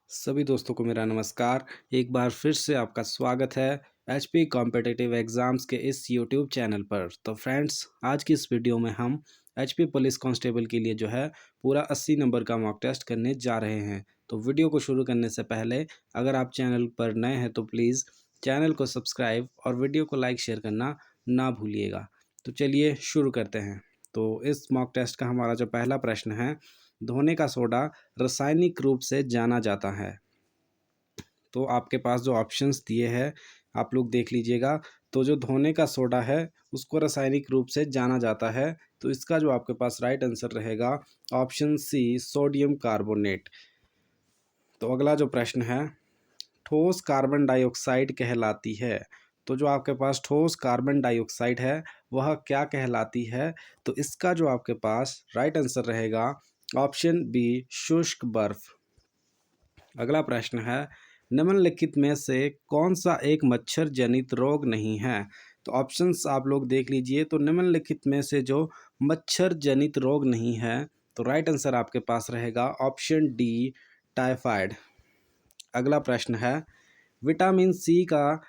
सभी दोस्तों को मेरा नमस्कार। एक बार फिर से आपका स्वागत है एचपी कॉम्पिटिटिव एग्ज़ाम्स के इस यूट्यूब चैनल पर। तो फ्रेंड्स, आज की इस वीडियो में हम एचपी पुलिस कांस्टेबल के लिए जो है पूरा 80 नंबर का मॉक टेस्ट करने जा रहे हैं। तो वीडियो को शुरू करने से पहले अगर आप चैनल पर नए हैं तो प्लीज़ चैनल को सब्सक्राइब और वीडियो को लाइक शेयर करना ना भूलिएगा। तो चलिए शुरू करते हैं। तो इस मॉक टेस्ट का हमारा जो पहला प्रश्न है, धोने का सोडा रासायनिक रूप से जाना जाता है। तो आपके पास जो ऑप्शंस दिए हैं आप लोग देख लीजिएगा। तो जो धोने का सोडा है उसको रासायनिक रूप से जाना जाता है। तो इसका जो आपके पास राइट आंसर रहेगा ऑप्शन सी, सोडियम कार्बोनेट। तो अगला जो प्रश्न है, ठोस कार्बन डाइऑक्साइड कहलाती है। तो जो आपके पास ठोस कार्बन डाइऑक्साइड है वह क्या कहलाती है? तो इसका जो आपके पास राइट आंसर रहेगा ऑप्शन बी, शुष्क बर्फ। अगला प्रश्न है, निम्नलिखित में से कौन सा एक मच्छर जनित रोग नहीं है? तो ऑप्शंस आप लोग देख लीजिए। तो निम्नलिखित में से जो मच्छर जनित रोग नहीं है, तो राइट आंसर आपके पास रहेगा ऑप्शन डी, टाइफाइड। अगला प्रश्न है, विटामिन सी का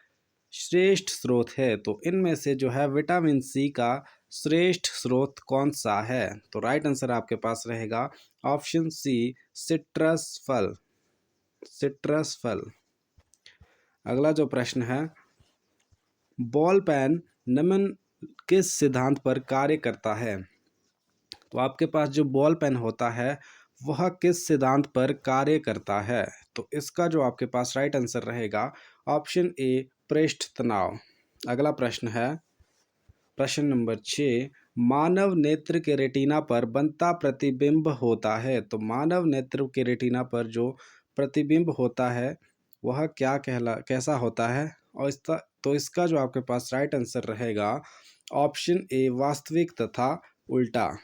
श्रेष्ठ स्रोत है। तो इनमें से जो है विटामिन सी का श्रेष्ठ स्रोत कौन सा है? तो राइट आंसर आपके पास रहेगा ऑप्शन सी, सिट्रस फल। सिट्रस फल। अगला जो प्रश्न है, बॉल पेन निम्न किस सिद्धांत पर कार्य करता है? तो आपके पास जो बॉल पेन होता है वह किस सिद्धांत पर कार्य करता है? तो इसका जो आपके पास राइट आंसर रहेगा ऑप्शन ए, पृष्ठ तनाव। अगला प्रश्न है, प्रश्न नंबर 6, मानव नेत्र के रेटिना पर बनता प्रतिबिंब होता है। तो मानव नेत्र के रेटिना पर जो प्रतिबिंब होता है वह कैसा होता है? और इसका जो आपके पास राइट आंसर रहेगा ऑप्शन ए, वास्तविक तथा उल्टा।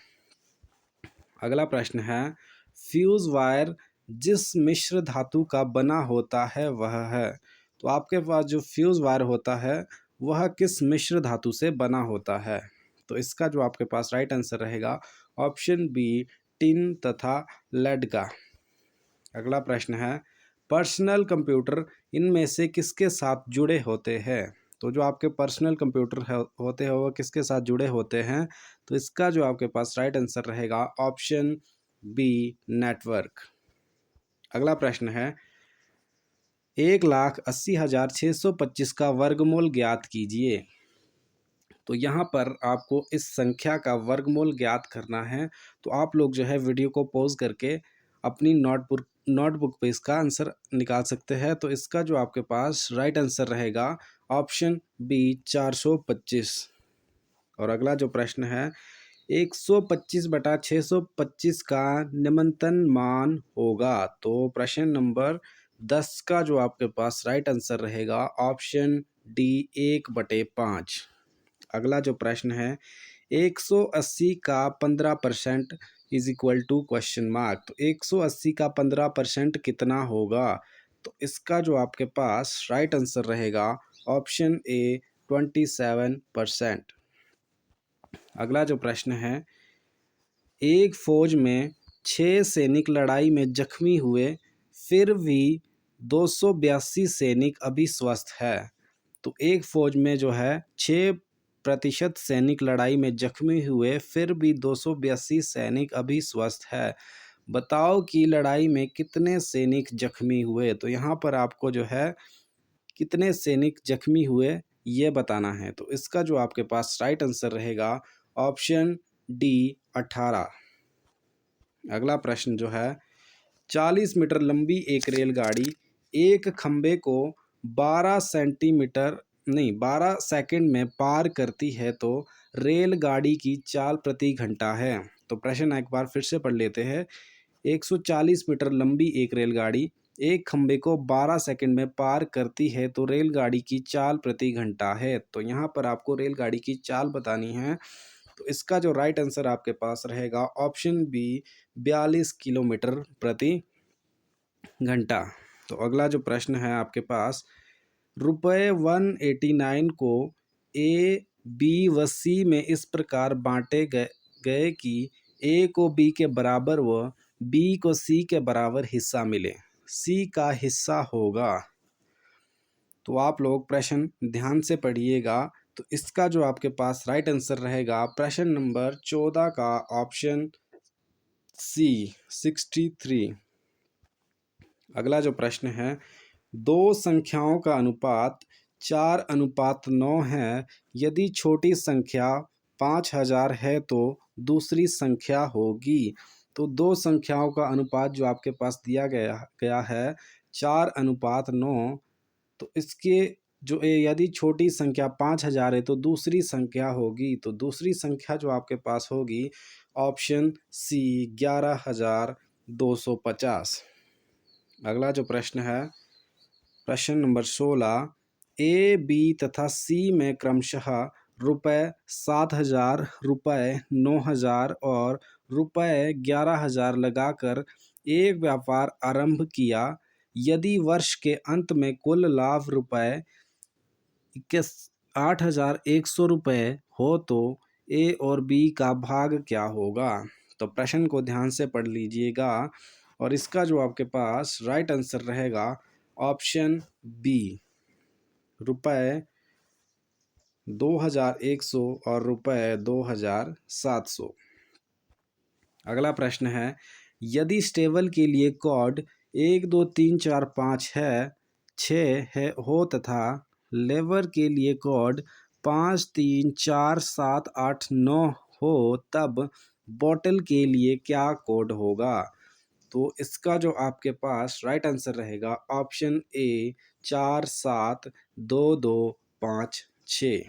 अगला प्रश्न है, फ्यूज वायर जिस मिश्र धातु का बना होता है वह है। तो आपके पास जो फ्यूज वायर होता है वह किस मिश्र धातु से बना होता है? तो इसका जो आपके पास राइट आंसर रहेगा ऑप्शन बी, टिन तथा लेड का। अगला प्रश्न है, पर्सनल कंप्यूटर इनमें से किसके साथ जुड़े होते हैं? तो जो आपके पर्सनल कंप्यूटर होते हैं वो किसके साथ जुड़े होते हैं? तो इसका जो आपके पास राइट आंसर रहेगा ऑप्शन बी, नेटवर्क। अगला प्रश्न है, 1,80,625 का वर्गमूल ज्ञात कीजिए। तो यहाँ पर आपको इस संख्या का वर्गमूल ज्ञात करना है। तो आप लोग जो है वीडियो को पॉज करके अपनी नोटबुक पे इसका आंसर निकाल सकते हैं। तो इसका जो आपके पास राइट आंसर रहेगा ऑप्शन बी, 425। और अगला जो प्रश्न है, 125/625 का निम्नतम मान होगा। तो प्रश्न नंबर 10 का जो आपके पास राइट आंसर रहेगा ऑप्शन डी, 1/5। अगला जो प्रश्न है, 180 का 15% is equal to question mark. तो 180 का 15% कितना होगा? तो इसका जो आपके पास राइट आंसर रहेगा ऑप्शन ए, 27%। अगला जो प्रश्न है, एक फौज में 6 सैनिक लड़ाई में जख्मी हुए फिर भी 282 सैनिक अभी स्वस्थ है। तो एक फौज में जो है 6% सैनिक लड़ाई में जख्मी हुए फिर भी 282 सैनिक अभी स्वस्थ है। बताओ कि लड़ाई में कितने सैनिक जख्मी हुए? तो यहाँ पर आपको जो है कितने सैनिक जख्मी हुए ये बताना है। तो इसका जो आपके पास राइट आंसर रहेगा ऑप्शन डी, 18। अगला प्रश्न जो है, 40 मीटर लंबी एक रेलगाड़ी एक खंबे को 12 सेकंड में पार करती है। तो रेलगाड़ी की चाल प्रति घंटा है। तो प्रश्न एक बार फिर से पढ़ लेते हैं। 140 मीटर लंबी एक रेलगाड़ी एक खंबे को 12 सेकंड में पार करती है तो रेलगाड़ी की चाल प्रति घंटा है। तो यहाँ पर आपको रेलगाड़ी की चाल बतानी है। तो इसका जो राइट आंसर आपके पास रहेगा ऑप्शन बी, 42 किलोमीटर प्रति घंटा। तो अगला जो प्रश्न है आपके पास, रुपये 189 को ए, बी व सी में इस प्रकार बांटे गए कि ए को बी के बराबर व बी को सी के बराबर हिस्सा मिले। सी का हिस्सा होगा। तो आप लोग प्रश्न ध्यान से पढ़िएगा। तो इसका जो आपके पास राइट आंसर रहेगा प्रश्न नंबर 14 का ऑप्शन सी 63। अगला जो प्रश्न है, दो संख्याओं का अनुपात 4:9 है। यदि छोटी संख्या 5000 है तो दूसरी संख्या होगी। तो दो संख्याओं का अनुपात जो आपके पास दिया गया है 4:9। तो इसके जो यदि छोटी संख्या 5000 है तो दूसरी संख्या होगी। तो दूसरी संख्या जो आपके पास होगी ऑप्शन सी 11250। अगला जो प्रश्न है प्रश्न नंबर 16, ए बी तथा सी में क्रमशः रुपये 7000, रुपये 9000 और रुपये 11000 लगाकर एक व्यापार आरंभ किया। यदि वर्ष के अंत में कुल लाभ रुपये 8100 रुपये हो तो ए और बी का भाग क्या होगा। तो प्रश्न को ध्यान से पढ़ लीजिएगा और इसका जो आपके पास राइट आंसर रहेगा ऑप्शन बी, रुपये 2100 और रुपये 2700। अगला प्रश्न है, यदि स्टेबल के लिए कोड 1 2 3 4 5 है 6 है हो तथा लेबर के लिए कोड 5 3 4 7 8 9 हो, तब बोतल के लिए क्या कोड होगा। तो इसका जो आपके पास राइट आंसर रहेगा ऑप्शन ए 4 7 2 2 5 6।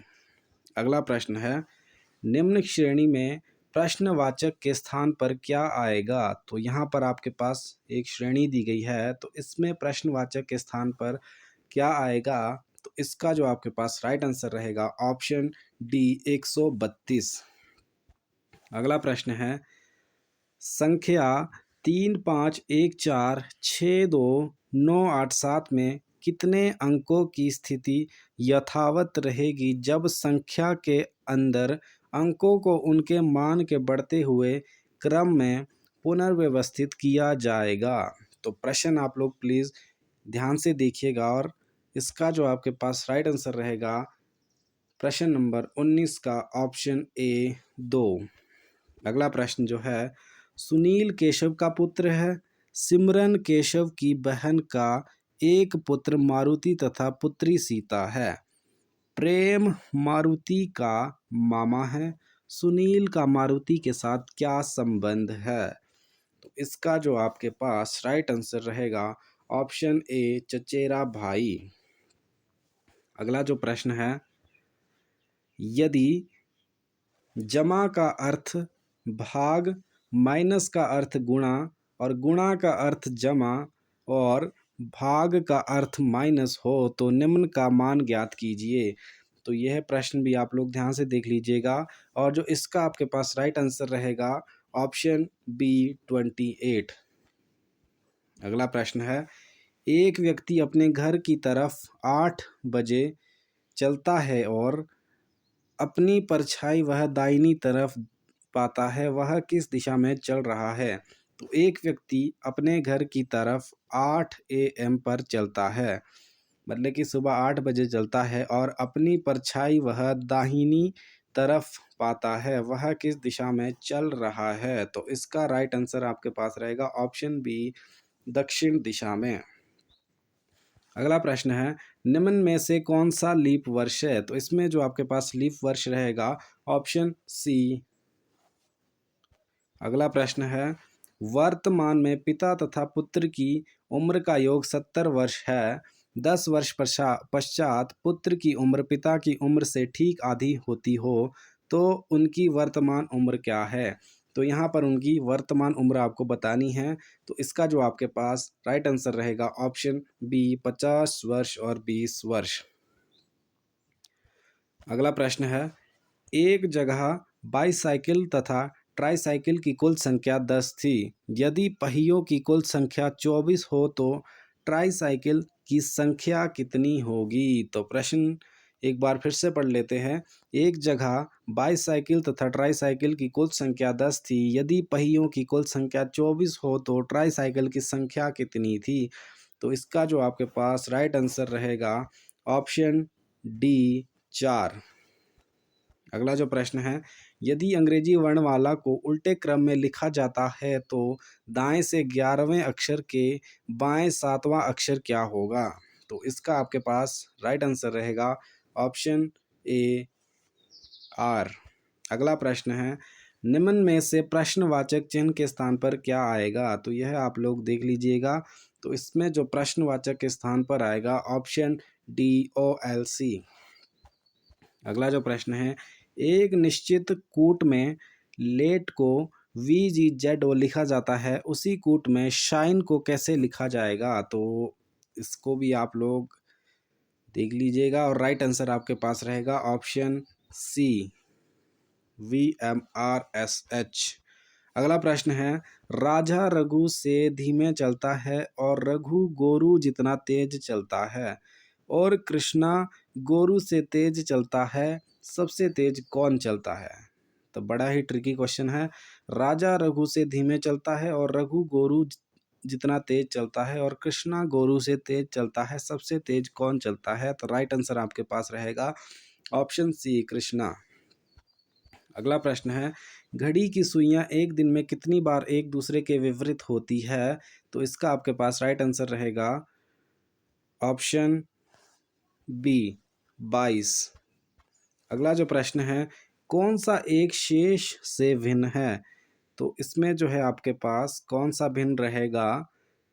अगला प्रश्न है, निम्न श्रेणी में प्रश्नवाचक के स्थान पर क्या आएगा। तो यहाँ पर आपके पास एक श्रेणी दी गई है, तो इसमें प्रश्नवाचक के स्थान पर क्या आएगा। तो इसका जो आपके पास राइट आंसर रहेगा ऑप्शन डी 132। अगला प्रश्न है, संख्या 3 5 1 4 6 2 9 8 7 में कितने अंकों की स्थिति यथावत रहेगी जब संख्या के अंदर अंकों को उनके मान के बढ़ते हुए क्रम में पुनर्व्यवस्थित किया जाएगा। तो प्रश्न आप लोग प्लीज़ ध्यान से देखिएगा और इसका जो आपके पास राइट आंसर रहेगा प्रश्न नंबर 19 का ऑप्शन ए 2। अगला प्रश्न जो है, सुनील केशव का पुत्र है। सिमरन केशव की बहन का एक पुत्र मारुति तथा पुत्री सीता है। प्रेम मारुति का मामा है। सुनील का मारुति के साथ क्या संबंध है। तो इसका जो आपके पास राइट आंसर रहेगा ऑप्शन ए चचेरा भाई। अगला जो प्रश्न है, यदि जमा का अर्थ भाग, माइनस का अर्थ गुणा और गुणा का अर्थ जमा और भाग का अर्थ माइनस हो तो निम्न का मान ज्ञात कीजिए। तो यह प्रश्न भी आप लोग ध्यान से देख लीजिएगा और जो इसका आपके पास राइट आंसर रहेगा ऑप्शन बी 28। अगला प्रश्न है, एक व्यक्ति अपने घर की तरफ 8 बजे चलता है और अपनी परछाई वह दाहिनी तरफ पाता है, वह किस दिशा में चल रहा है। तो एक व्यक्ति अपने घर की तरफ 8 AM पर चलता है, मतलब कि सुबह 8 बजे चलता है और अपनी परछाई वह दाहिनी तरफ पाता है, वह किस दिशा में चल रहा है। तो इसका राइट आंसर आपके पास रहेगा ऑप्शन बी दक्षिण दिशा में। अगला प्रश्न है, निम्न में से कौन सा लीप वर्ष है। तो इसमें जो आपके पास लीप वर्ष रहेगा ऑप्शन सी। अगला प्रश्न है, वर्तमान में पिता तथा पुत्र की उम्र का योग 70 वर्ष है। 10 वर्ष पश्चात पुत्र की उम्र पिता की उम्र से ठीक आधी होती हो तो उनकी वर्तमान उम्र क्या है। तो यहाँ पर उनकी वर्तमान उम्र आपको बतानी है। तो इसका जो आपके पास राइट आंसर रहेगा ऑप्शन बी 50 वर्ष और 20 वर्ष। अगला प्रश्न है, एक जगह बाईसाइकिल तथा ट्राईसाइकिल की कुल संख्या 10 थी। यदि पहियों की कुल संख्या 24 हो तो ट्राईसाइकिल की संख्या कितनी होगी। तो प्रश्न एक बार फिर से पढ़ लेते हैं। एक जगह बाईसाइकिल तथा ट्राईसाइकिल की कुल संख्या 10 थी। यदि पहियों की कुल संख्या 24 हो तो ट्राईसाइकिल की संख्या कितनी थी? तो इसका जो आपके पास राइट आंसर रहेगा ऑप्शन डी 4। अगला जो प्रश्न है, यदि अंग्रेजी वर्णमाला को उल्टे क्रम में लिखा जाता है तो दाएं से 11वें अक्षर के बाएं 7वां अक्षर क्या होगा? तो इसका आपके पास राइट आंसर रहेगा ऑप्शन ए आर। अगला प्रश्न है, निम्न में से प्रश्नवाचक चिन्ह के स्थान पर क्या आएगा? तो यह आप लोग देख लीजिएगा। तो इसमें जो प्रश्नवाचक के स्थान पर आएगा option D O L C. अगला जो प्रश्न है, एक निश्चित कूट में लेट को वी जी जेड ओ लिखा जाता है, उसी कूट में शाइन को कैसे लिखा जाएगा? तो इसको भी आप लोग देख लीजिएगा और राइट आंसर आपके पास रहेगा option C V M R S H. अगला प्रश्न है, राजा रघु से धीमे चलता है और रघु गोरू जितना तेज चलता है, और कृष्णा गोरू से तेज चलता है, सबसे तेज कौन चलता है? तो बड़ा ही ट्रिकी क्वेश्चन है। राजा रघु से धीमे चलता है और रघु गोरू जितना तेज चलता है, और कृष्णा गोरू से तेज चलता है, सबसे तेज कौन चलता है? तो राइट आंसर आपके पास रहेगा ऑप्शन सी कृष्णा। अगला प्रश्न है, घड़ी की सुइयां एक दिन में कितनी बार एक दूसरे के विपरीत होती है? तो इसका आपके पास राइट आंसर रहेगा ऑप्शन बी 22। अगला जो प्रश्न है, कौन सा एक शेष से भिन्न है? तो इसमें जो है आपके पास कौन सा भिन्न रहेगा?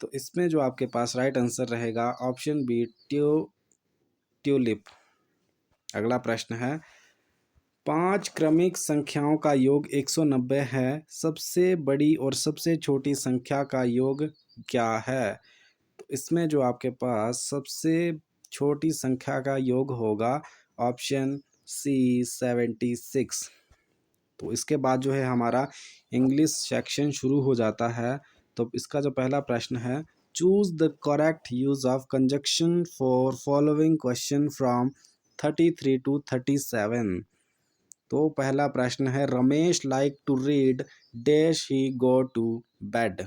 तो इसमें जो आपके पास राइट आंसर रहेगा ऑप्शन बी ट्यूलिप। अगला प्रश्न है, पांच क्रमिक संख्याओं का योग 190 है, सबसे बड़ी और सबसे छोटी संख्या का योग क्या है? तो इसमें जो आपके पास सबसे छोटी संख्या का योग होगा ऑप्शन सी 76। तो इसके बाद जो है हमारा इंग्लिश सेक्शन शुरू हो जाता है। तो इसका जो पहला प्रश्न है, choose the correct use of conjunction for following question from 33 to 37। तो पहला प्रश्न है, Ramesh like to read dash he go to bed.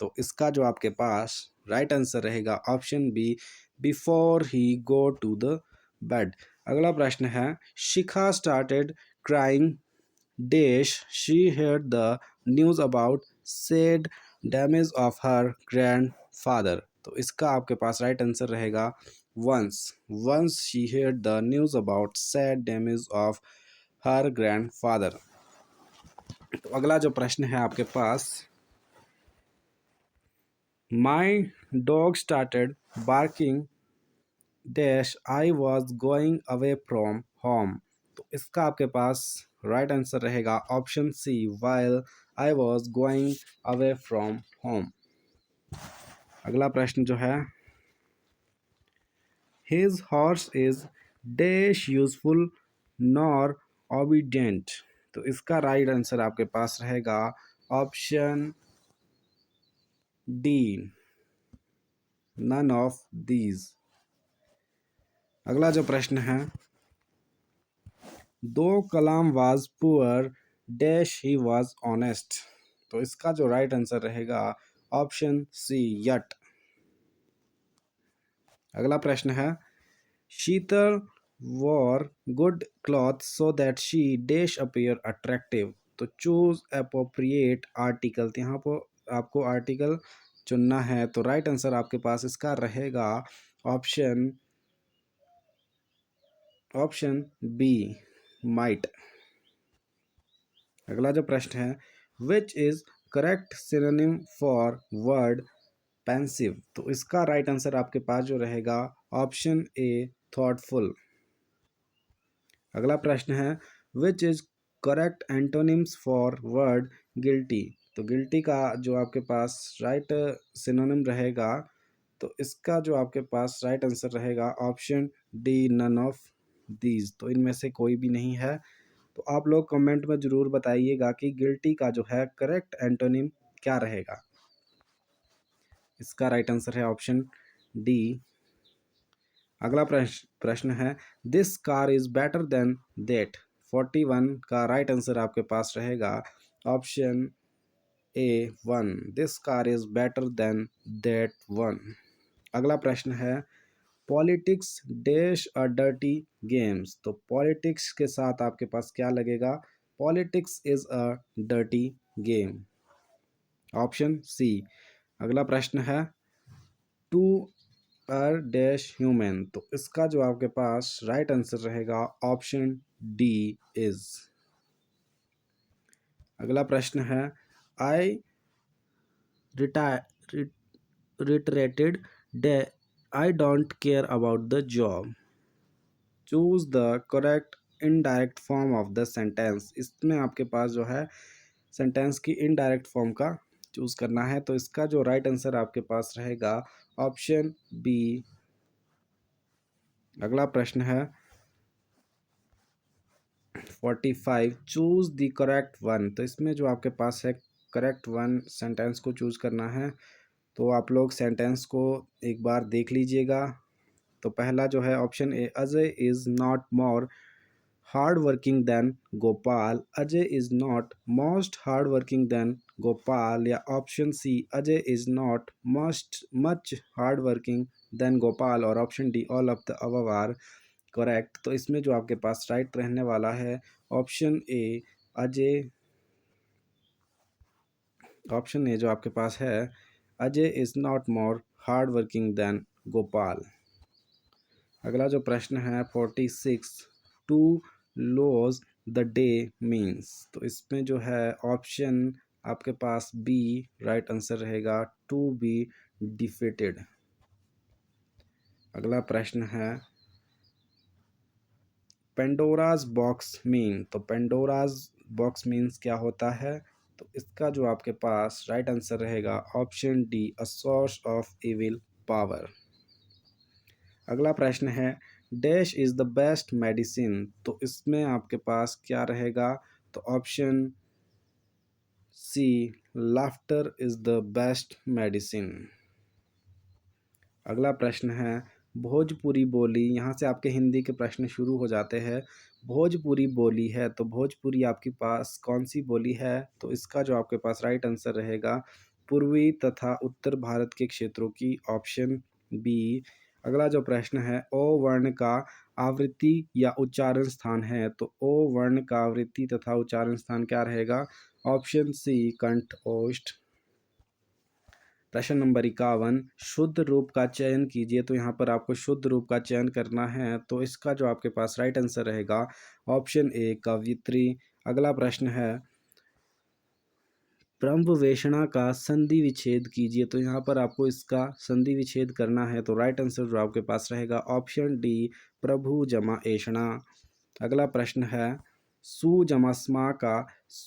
तो इसका जो आपके पास राइट आंसर रहेगा option B before he go to the bed. अगला प्रश्न है, Shikha started crying dash she heard the news about sad damage of her grandfather. तो इसका आपके पास राइट आंसर रहेगा once once she heard the news about sad damage of her grandfather. तो अगला जो प्रश्न है आपके पास, my dog started barking dash I was going away from home. तो इसका आपके पास राइट आंसर रहेगा option C while I was going away from home. अगला प्रश्न जो है, his horse is dash useful nor obedient. तो इसका राइट आंसर आपके पास रहेगा option D none of these. अगला जो प्रश्न है, though Kalam was poor dash he was honest. तो इसका जो राइट आंसर रहेगा ऑप्शन सी यट। अगला प्रश्न है, Sheetal wore good cloth so that she dash appear attractive. तो चूज अप्रोप्रिएट आर्टिकल। यहाँ पर आपको आर्टिकल चुनना है। तो राइट आंसर आपके पास इसका रहेगा ऑप्शन बी माइट। अगला जो प्रश्न है, which is correct synonym for word pensive. तो इसका राइट आंसर आपके पास जो रहेगा ऑप्शन ए थॉटफुल। अगला प्रश्न है, which is correct antonyms for word guilty. तो गिल्टी का जो आपके पास राइट सिनोनिम रहेगा, तो इसका जो आपके पास राइट आंसर रहेगा option D none of these. तो इनमें से कोई भी नहीं है। तो आप लोग कमेंट में ज़रूर बताइएगा कि गिल्टी का जो है करेक्ट एंटोनिम क्या रहेगा। इसका राइट आंसर है ऑप्शन डी अगला प्रश्न है this car is better than that. 41 का राइट आंसर आपके पास रहेगा option A 1, this car is better than that one. अगला प्रश्न है politics dash a dirty games. तो पॉलिटिक्स के साथ आपके पास क्या लगेगा? Politics is a dirty game, option C. अगला प्रश्न है टू आर डैश ह्यूमन। तो इसका जो आपके पास राइट आंसर रहेगा ऑप्शन डी इज। अगला प्रश्न है I retorted that I don't care about the job. Choose the correct indirect form of the sentence. इसमें आपके पास जो है सेंटेंस की इनडायरेक्ट फॉर्म का चूज करना है। तो इसका जो राइट आंसर आपके पास रहेगा ऑप्शन बी। अगला प्रश्न है 45 चूज द करेक्ट वन। तो इसमें जो आपके पास है करेक्ट वन सेंटेंस को चूज करना है। तो आप लोग सेंटेंस को एक बार देख लीजिएगा। तो पहला जो है option A Ajay is not more hard working than Gopal. Ajay is not most hard working than Gopal. या option C Ajay is not much hard working than Gopal. और option D all of the above are correct. तो इसमें जो आपके पास राइट रहने वाला है option A Ajay. Option A जो आपके पास है Ajay is not more hard working than Gopal. अगला जो प्रश्न है 46 to lose the day means. तो इसमें जो है ऑप्शन आपके पास बी राइट आंसर रहेगा टू बी डिफीटेड। अगला प्रश्न है पेंडोराज बॉक्स मीन। तो पेंडोराज बॉक्स मीन्स क्या होता है? तो इसका जो आपके पास राइट आंसर रहेगा option D a source of evil power. अगला प्रश्न है dash is the best medicine. तो इसमें आपके पास क्या रहेगा? तो option C laughter is the best medicine. अगला प्रश्न है भोजपुरी बोली। यहाँ से आपके हिंदी के प्रश्न शुरू हो जाते हैं। भोजपुरी बोली है तो भोजपुरी आपके पास कौन सी बोली है? तो इसका जो आपके पास राइट आंसर रहेगा पूर्वी तथा उत्तर भारत के क्षेत्रों की, ऑप्शन बी। अगला जो प्रश्न है ओ वर्ण का आवृत्ति या उच्चारण स्थान है। तो ओ वर्ण का आवृत्ति तथा उच्चारण स्थान क्या रहेगा? ऑप्शन सी कंठ ओष्ठ। प्रश्न नंबर 51 शुद्ध रूप का चयन कीजिए। तो यहाँ पर आपको शुद्ध रूप का चयन करना है। तो इसका जो आपके पास राइट आंसर रहेगा ऑप्शन ए कवित्री। अगला प्रश्न है ब्रह्मवेषणा का संधि विच्छेद कीजिए। तो यहाँ पर आपको इसका संधि विच्छेद करना है। तो राइट आंसर जो आपके पास रहेगा ऑप्शन डी प्रभु जमा एषणा। अगला प्रश्न है सु जमा स्मा का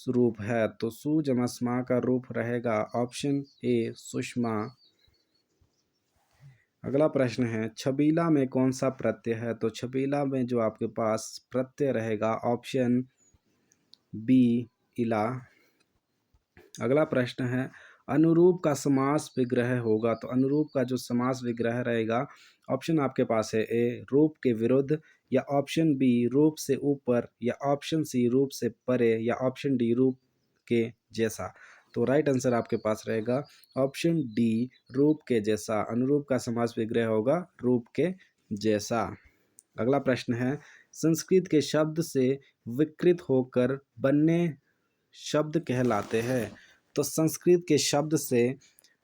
रूप है। तो सु जमा स्मा का रूप रहेगा ऑप्शन ए सुषमा। अगला प्रश्न है छबीला में कौन सा प्रत्यय है? तो छबीला में जो आपके पास प्रत्यय रहेगा ऑप्शन बी इला। अगला प्रश्न है अनुरूप का समास विग्रह होगा। तो अनुरूप का जो समास विग्रह रहेगा ऑप्शन आपके पास है ए रूप के विरुद्ध, या ऑप्शन बी रूप से ऊपर, या ऑप्शन सी रूप से परे, या ऑप्शन डी रूप के जैसा। तो राइट आंसर आपके पास रहेगा ऑप्शन डी रूप के जैसा। अनुरूप का समास विग्रह होगा रूप के जैसा। अगला प्रश्न है संस्कृत के शब्द से विकृत होकर बनने शब्द कहलाते हैं। तो संस्कृत के शब्द से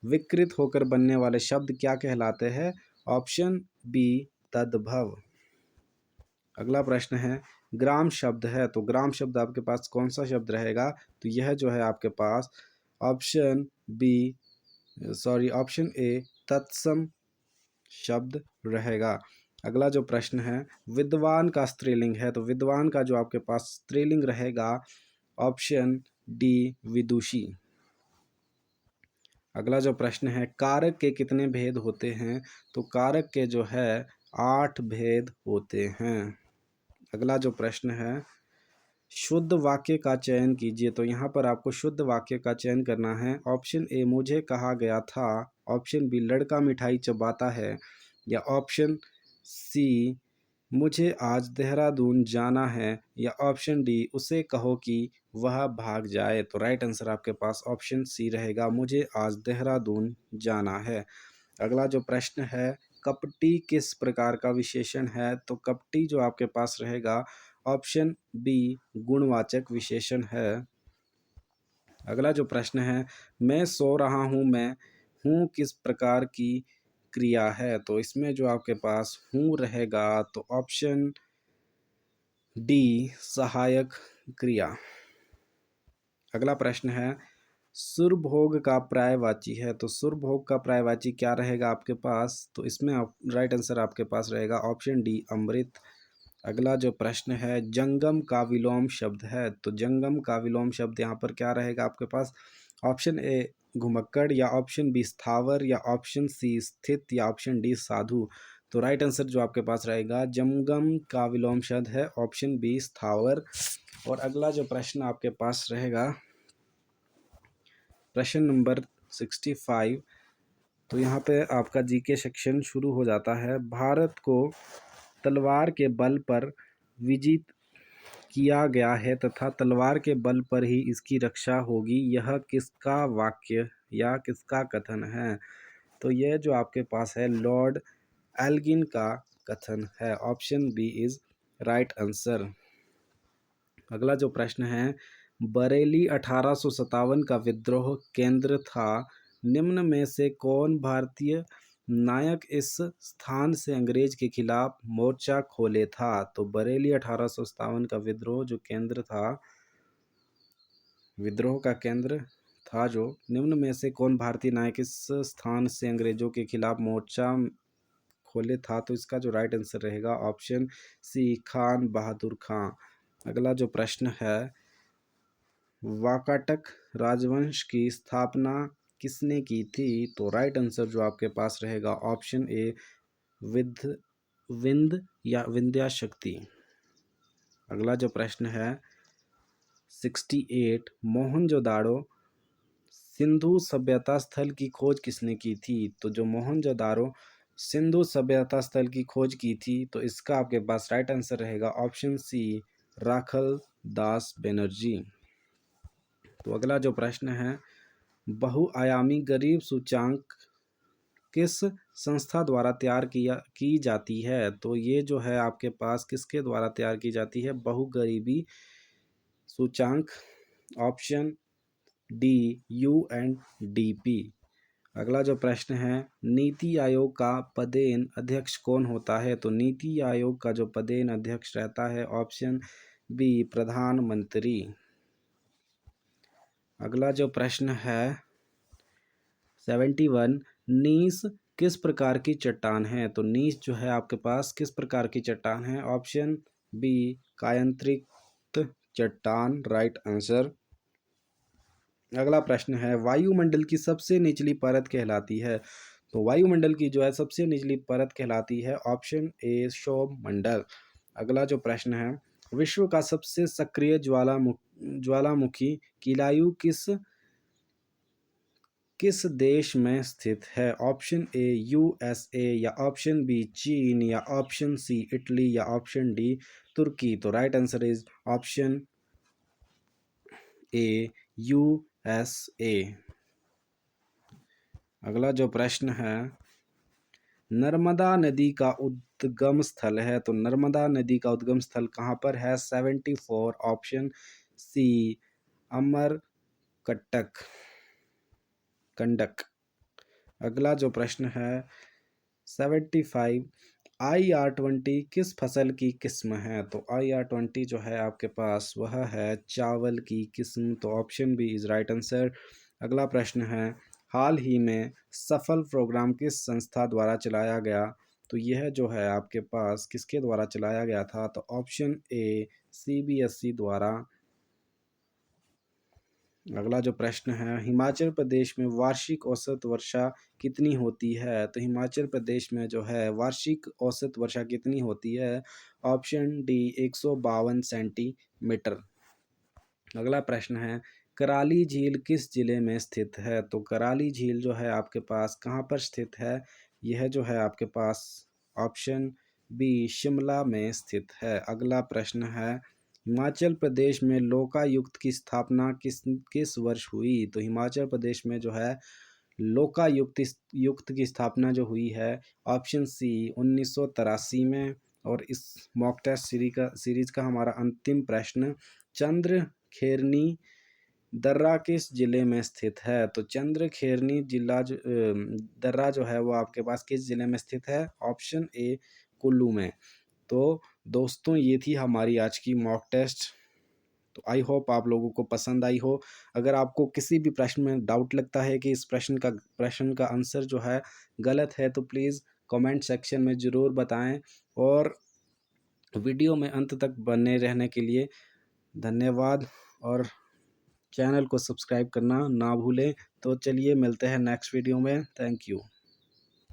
विकृत होकर बनने वाले शब्द क्या कहलाते हैं? ऑप्शन बी तद्भव। अगला प्रश्न है ग्राम शब्द है। तो ग्राम शब्द आपके पास कौन सा शब्द रहेगा? तो यह जो है आपके पास ऑप्शन बी ऑप्शन ए तत्सम शब्द रहेगा। अगला जो प्रश्न है विद्वान का स्त्रीलिंग है। तो विद्वान का जो आपके पास स्त्रीलिंग रहेगा ऑप्शन डी विदुषी। अगला जो प्रश्न है कारक के कितने भेद होते हैं? तो कारक के जो है 8 भेद होते हैं। अगला जो प्रश्न है शुद्ध वाक्य का चयन कीजिए। तो यहाँ पर आपको शुद्ध वाक्य का चयन करना है। ऑप्शन ए मुझे कहा गया था, ऑप्शन बी लड़का मिठाई चबाता है, या ऑप्शन सी मुझे आज देहरादून जाना है, या ऑप्शन डी उसे कहो कि वह भाग जाए। तो राइट आंसर आपके पास ऑप्शन सी रहेगा, मुझे आज देहरादून जाना है। अगला जो प्रश्न है, कपटी किस प्रकार का विशेषण है? तो कपटी जो आपके पास रहेगा ऑप्शन बी गुणवाचक विशेषण है। अगला जो प्रश्न है, मैं सो रहा हूँ मैं हूँ किस प्रकार की क्रिया है? तो इसमें जो आपके पास हूँ रहेगा तो ऑप्शन डी सहायक क्रिया। अगला प्रश्न है, सुरभोग का पर्यायवाची है, तो सुरभोग का पर्यायवाची क्या रहेगा आपके पास? तो इसमें राइट आंसर आपके पास रहेगा ऑप्शन डी अमृत। अगला जो प्रश्न है, जंगम का विलोम शब्द है, तो जंगम का विलोम शब्द यहाँ पर क्या रहेगा आपके पास? ऑप्शन ए घुमक्कड़, या ऑप्शन बी स्थावर, या ऑप्शन सी स्थित, या ऑप्शन डी साधु। तो राइट आंसर जो आपके पास रहेगा जंगम का विलोम शब्द है ऑप्शन बी स्थावर। और अगला जो प्रश्न आपके पास रहेगा, प्रश्न नंबर 65, तो यहाँ पे आपका जीके सेक्शन शुरू हो जाता है। भारत को तलवार के बल पर विजित किया गया है तथा तलवार के बल पर ही इसकी रक्षा होगी, यह किसका वाक्य या किसका कथन है? तो यह जो आपके पास है लॉर्ड एल्गिन का कथन है, option B is right answer. अगला जो प्रश्न है, बरेली 1857 का विद्रोह केंद्र था, निम्न में से कौन भारतीय नायक इस स्थान से अंग्रेज के खिलाफ मोर्चा खोले था? तो बरेली 1857 का विद्रोह जो केंद्र था, विद्रोह का केंद्र था जो, निम्न में से कौन भारतीय नायक इस स्थान से अंग्रेजों के खिलाफ मोर्चा खोले था? तो इसका जो राइट आंसर रहेगा ऑप्शन सी खान बहादुर खां। अगला जो प्रश्न है, वाकाटक राजवंश की स्थापना किसने की थी? तो राइट आंसर जो आपके पास रहेगा ऑप्शन ए विद विंद या विंध्या शक्ति। अगला जो प्रश्न है 68, मोहनजोदाड़ो सिंधु सभ्यता स्थल की खोज किसने की थी? तो जो मोहनजोदाड़ो सिंधु सभ्यता स्थल की खोज की थी, तो इसका आपके पास राइट आंसर रहेगा ऑप्शन सी राखल दास बनर्जी। तो अगला जो प्रश्न है, बहुआयामी गरीब सूचांक किस संस्था द्वारा तैयार की जाती है? तो ये जो है आपके पास किसके द्वारा तैयार की जाती है? बहुगरीबी सूचांक, ऑप्शन डी UNDP। अगला जो प्रश्न है, नीति आयोग का पदेन अध्यक्ष कौन होता है? तो नीति आयोग का जो पदेन अध्यक्ष रहता है ऑप्शन बी प्रधानमंत्री। अगला जो प्रश्न है 71, नीस किस प्रकार की चट्टान है? तो नीस जो है आपके पास किस प्रकार की चट्टान है? ऑप्शन बी कायांतरित चट्टान, राइट आंसर। अगला प्रश्न है, वायुमंडल की सबसे निचली परत कहलाती है? तो वायुमंडल की जो है सबसे निचली परत कहलाती है ऑप्शन ए क्षोभ मंडल। अगला जो प्रश्न है, विश्व का सबसे सक्रिय ज्वालामुखी किलायु किस किस देश में स्थित है? ऑप्शन ए USA, या ऑप्शन बी चीन, या ऑप्शन सी इटली, या ऑप्शन डी तुर्की। तो right answer is option A USA। अगला जो प्रश्न है, नर्मदा नदी का उद्गम स्थल है, तो नर्मदा नदी का उद्गम स्थल कहाँ पर है? 74, ऑप्शन सी अमरकंटक कंडक। अगला जो प्रश्न है 75, IR-20 किस फसल की किस्म है? तो IR-20 जो है आपके पास वह है चावल की किस्म, तो option B is right answer. अगला प्रश्न है, हाल ही में सफल प्रोग्राम किस संस्था द्वारा चलाया गया? तो यह जो है आपके पास किसके द्वारा चलाया गया था? तो ऑप्शन ए CBSE द्वारा। अगला जो प्रश्न है, हिमाचल प्रदेश में वार्षिक औसत वर्षा कितनी होती है? तो हिमाचल प्रदेश में जो है वार्षिक औसत वर्षा कितनी होती है? Option D 152 centimetre. अगला प्रश्न है, कराली झील किस जिले में स्थित है? तो कराली झील जो है आपके पास कहाँ पर स्थित है? यह जो है आपके पास ऑप्शन बी शिमला में स्थित है। अगला प्रश्न है, हिमाचल प्रदेश में लोकायुक्त की स्थापना किस किस वर्ष हुई? तो हिमाचल प्रदेश में जो है लोकायुक्त युक्त की स्थापना जो हुई है, ऑप्शन सी 1983 में। और इस मॉक टेस्ट सीरीज का हमारा अंतिम प्रश्न, चंद्र खेरनी दर्रा किस जिले में स्थित है? तो चंद्र खेरनी दर्रा जो है वो आपके पास किस जिले में स्थित है? ऑप्शन ए कुल्लू में। तो दोस्तों ये थी हमारी आज की मॉक टेस्ट। तो आई होप आप लोगों को पसंद आई हो। अगर आपको किसी भी प्रश्न में डाउट लगता है कि इस प्रश्न का आंसर जो है गलत है, तो प्लीज़ कमेंट सेक्शन में ज़रूर बताएं। और वीडियो में अंत तक बने रहने के लिए धन्यवाद। और चैनल को सब्सक्राइब करना ना भूलें। तो चलिए मिलते हैं नेक्स्ट वीडियो में। Thank you.